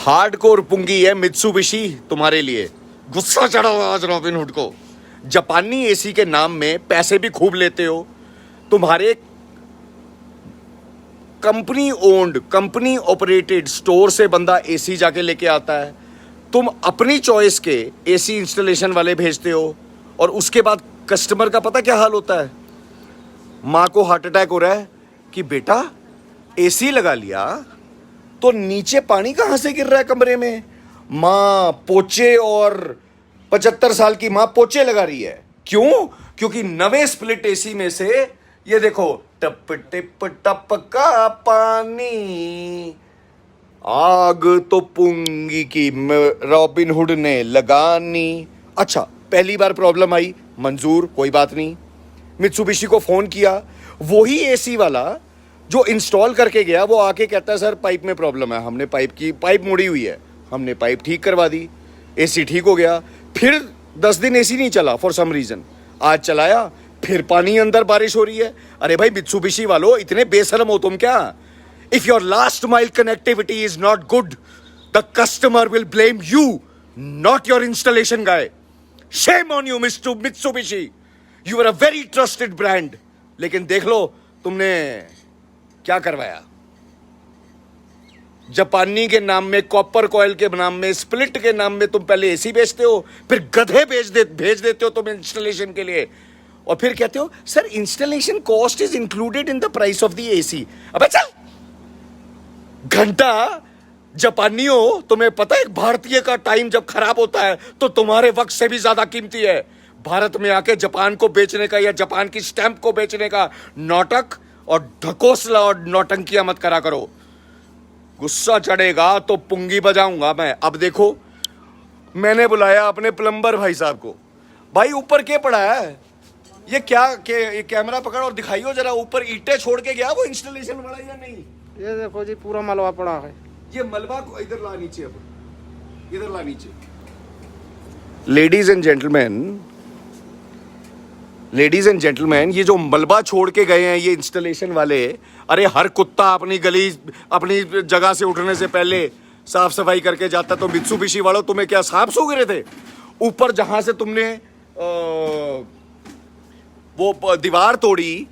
Hardcore पुंगी है Mitsubishi तुम्हारे लिए। गुस्सा चढ़ा हुआ आज रॉबिनहुड को। जापानी एसी के नाम में पैसे भी खूब लेते हो। तुम्हारे company owned, company operated store से बंदा एसी जाके लेके आता है। तुम अपनी चॉइस के एसी इंस्टॉलेशन वाले भेजते हो और उसके बाद कस्टमर का पता क्या हाल होता है? माँ को हार्ट अटैक हो रहा है कि बेटा एसी लगा लिया तो नीचे पानी कहाँ से गिर रहा है कमरे में? माँ पोचे, और 75 साल की माँ पोचे लगा रही है। क्यों? क्योंकि नवे स्प्लिट एसी में से ये देखो टप टिप टपका पानी, आग तो पुंगी की रॉबिनहुड ने लगानी। अच्छा, पहली बार प्रॉब्लम आई, मंजूर, कोई बात नहीं। मित्सुबिशी को फोन किया, वही एसी वाला जो इंस्टॉल करके गया वो आके कहता है सर पाइप में प्रॉब्लम है, हमने पाइप मुड़ी हुई है, हमने पाइप ठीक करवा दी, एसी ठीक हो गया। फिर 10 दिन एसी नहीं चला फॉर सम रीजन, आज चलाया, फिर पानी अंदर, बारिश हो रही है। अरे भाई मित्सुबिशी वालों, इतने बेशरम हो तुम क्या? If your last mile connectivity is not good, the customer will blame you, not your installation guy. Shame on you mister Mitsubishi, you are a very trusted brand. लेकिन देख लो तुमने क्या करवाया। जापानी के नाम में, कॉपर कॉयल के नाम में, स्प्लिट के नाम में तुम पहले एसी बेचते हो, फिर गधे भेज देते हो तुम इंस्टॉलेशन के लिए, और फिर कहते हो sir installation cost is included in the price of the AC. अबे चल घंटा। जापानी हो, तुम्हें पता है भारतीय का टाइम जब खराब होता है तो तुम्हारे वक्त से भी ज्यादा कीमती है। भारत में आके जापान को बेचने का या जापान की स्टैंप को बेचने का नाटक और ढकोसला और नौटंकियां मत करा करो। गुस्सा चढ़ेगा तो पुंगी बजाऊंगा मैं। अब देखो, मैंने बुलाया अपने प्लम्बर भाई साहब को। भाई ऊपर क्या पड़ा है? ये क्या ये कैमरा पकड़ और दिखाइयो जरा, ऊपर ईंटें छोड़ के गया वो इंस्टॉलेशन वाला या नहीं? ये देखो जी, पूरा मलबा पड़ा है। ये मलबा को इधर ला नीचे, अब इधर ला नीचे। लेडीज एंड जेंटलमैन, ये जो मलबा छोड़ के गए हैं ये इंस्टॉलेशन वाले, अरे हर कुत्ता अपनी गली, अपनी जगह से उठने से पहले साफ सफाई करके जाता। तो मित्सुबिशी वालों, तुम्हें क्या सांप सो गिरे थे? ऊपर जहां से तुमने वो दीवार तोड़ी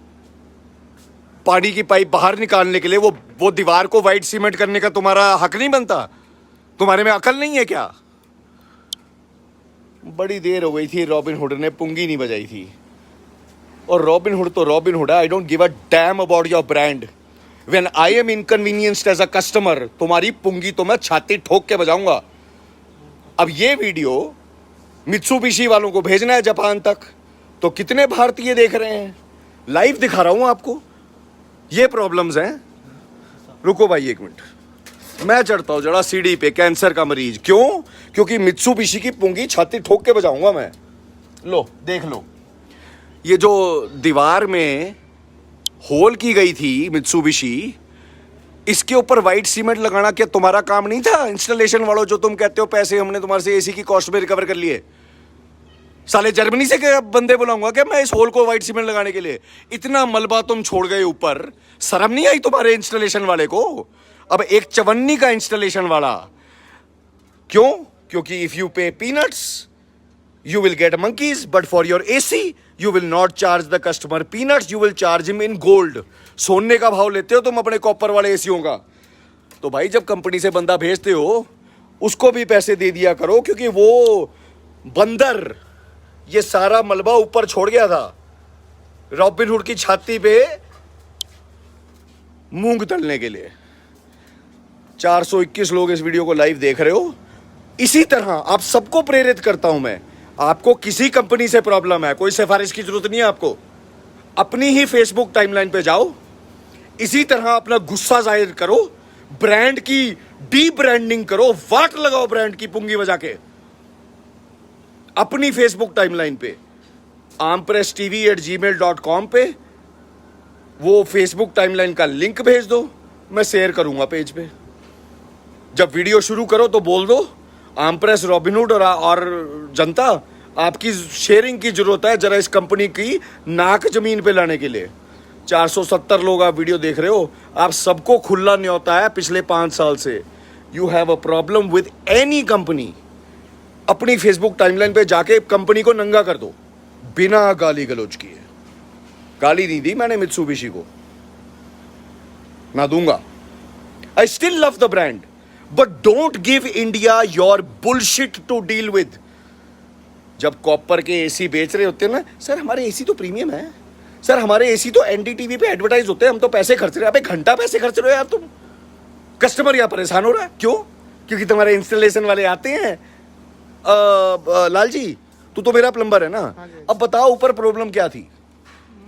पानी की पाइप बाहर निकालने के लिए, वो दीवार को वाइट सीमेंट करने का तुम्हारा हक नहीं बनता? तुम्हारे में अकल नहीं है क्या? बड़ी देर हो गई थी, रॉबिनहुड ने पुंगी नहीं बजाई थी। और रॉबिनहुड तो रॉबिनहुड है। I don't give a damn about your brand. When I am inconvenienced as a customer, तुम्हारी पुंगी तो मैं छाती ठोक के बजाऊंगा। अब ये वीडियो मित्सुबिशी वालों को भेजना है जापान तक, तो कितने भारतीय देख रहे हैं? लाइव दिखा रहा हूं आपको। ये प्रॉब्लम्स हैं। रुको भाई एक मिनट, मैं चढ़ता हूं जरा सीढ़ी पे, कैंसर का मरीज। क्यों? क्योंकि मित्सुबिशी की पुंगी छाती ठोक के बजाऊंगा मैं। लो देख लो, ये जो दीवार में होल की गई थी मित्सुबिशी, इसके ऊपर वाइट सीमेंट लगाना क्या तुम्हारा काम नहीं था? इंस्टॉलेशन वालों, जो तुम कहते हो पैसे हमने तुम्हारे से एसी की कॉस्ट में रिकवर कर लिए। साले जर्मनी से क्या बंदे बुलाऊंगा क्या मैं इस होल को वाइट सीमेंट लगाने के लिए? इतना मलबा तुम छोड़ गए ऊपर, शर्म नहीं आई तुम्हारे इंस्टॉलेशन वाले को? अब एक चवन्नी का इंस्टॉलेशन वाला। क्यों? क्योंकि इफ यू पे peanuts you will get monkeys, but for your AC you will not charge the customer peanuts, you will charge him in gold। सोने का भाव लेते हो तुम अपने कॉपर वाले एसीओं का। तो भाई जब कंपनी से बंदा भेजते हो उसको भी पैसे दे दिया करो, क्योंकि वो बंदर ये सारा मलबा ऊपर छोड़ गया था रॉबिनहुड की छाती पे मूंग तलने के लिए। 421 लोग इस वीडियो को लाइव देख रहे हो। इसी तरह आप सबको प्रेरित करता हूं मैं। आपको किसी कंपनी से प्रॉब्लम है, कोई सिफारिश की जरूरत नहीं है आपको। अपनी ही फेसबुक टाइमलाइन पे जाओ, इसी तरह अपना गुस्सा जाहिर करो, ब्रांड की डी ब्रांडिंग करो, वाट लगाओ ब्रांड की पुंगी बजा के अपनी फेसबुक टाइमलाइन पे। aampresstv@gmail.com पे वो फेसबुक टाइमलाइन का लिंक भेज दो, मैं शेयर करूंगा पेज पे। जब वीडियो शुरू करो तो बोल दो आमप्रेस, रॉबिनहुड और जनता, आपकी शेयरिंग की जरूरत है जरा इस कंपनी की नाक जमीन पे लाने के लिए। 470 लोग आप वीडियो देख रहे हो, आप सबको खुला न्योता है पिछले 5 साल से। You have a problem with any company, अपनी फेसबुक टाइमलाइन पे जाके कंपनी को नंगा कर दो बिना गाली गलौज किए। गाली नहीं दी मैंने मित्सुबिशी को, ना दूंगा। I still love the brand, but don't give India your bullshit to deal with. जब कॉपर के एसी बेच रहे होते हैं ना, सर हमारे एसी तो प्रीमियम है, सर हमारे एसी तो एनडीटीवी पे एडवर्टाइज होते हैं, हम तो पैसे खर्च रहे हैं। अबे घंटा पैसे खर्च रहे हो यार तुम, कस्टमर यहाँ परेशान हो रहा है क्यों? क्योंकि तुम्हारे इंस्टॉलेशन वाले आते हैं। लाल जी तू तो मेरा प्लम्बर है ना, हाँ जी। अब बताओ ऊपर प्रॉब्लम क्या थी?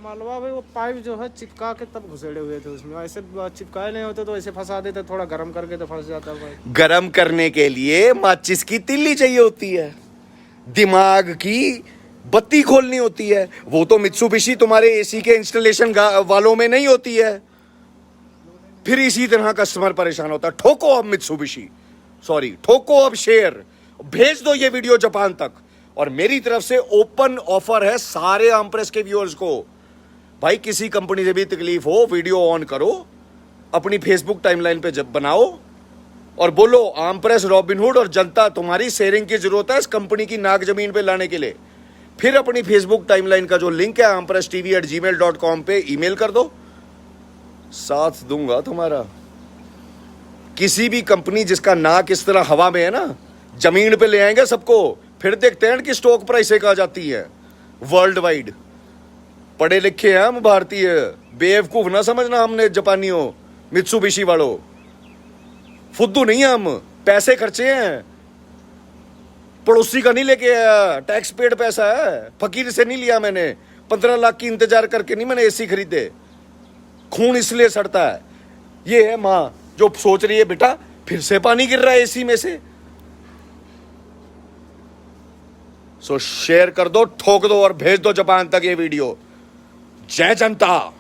मलबा भाई वो पाइप जो है चिपका के तब घुसेड़े हुए थे उसमें, ऐसे चिपकाए नहीं होते तो ऐसे फंसा देते, थोड़ा गर्म करके तो फंस जाता भाई। गरम करने के लिए माचिस की तिल्ली चाहिए होती है, दिमाग की बत्ती खोलनी होती है। वो तो मित्सुबिशी तुम्हारे एसी के इंस्टॉलेशन वालों में नहीं होती है। फिर इसी तरह कस्टमर परेशान होता है। ठोको अब मित्सुबिशी, सॉरी ठोको अब शेयर, भेज दो ये वीडियो जापान तक। और मेरी तरफ से ओपन ऑफर है सारे आमप्रेस के व्यूअर्स को, भाई किसी कंपनी से भी तकलीफ हो, वीडियो ऑन करो, अपनी फेसबुक टाइमलाइन पे जब बनाओ और बोलो आमप्रेस, रॉबिनहुड और जनता तुम्हारी शेयरिंग की जरूरत है इस कंपनी की नाक जमीन पे लाने के लिए। फिर अपनी फेसबुक टाइमलाइन का जो लिंक है ampresstv@gmail.com पे ईमेल कर दो, साथ दूंगा तुम्हारा। किसी भी कंपनी जिसका नाक इस तरह हवा में है ना, जमीन पे ले आएंगे सबको, फिर देखते हैं कि स्टॉक प्राइस कहाँ जाती है वर्ल्ड वाइड। पढ़े लिखे हैं हम भारतीय, बेवकूफ ना समझना हमने जापानी हो, मित्सुबिशी वालों, फुद्दू नहीं है हम, पैसे खर्चे हैं, पड़ोसी का नहीं लेके आया, टैक्स पेड पैसा है, फकीर से नहीं लिया मैंने, 15 लाख की इंतजार करके नहीं मैंने एसी खरीदे। खून इसलिए सड़ता है। ये है माँ जो सोच रही है बेटा फिर से पानी गिर रहा है एसी में से। सो शेयर कर दो, ठोक दो और भेज दो जापान तक ये वीडियो। जय जनता।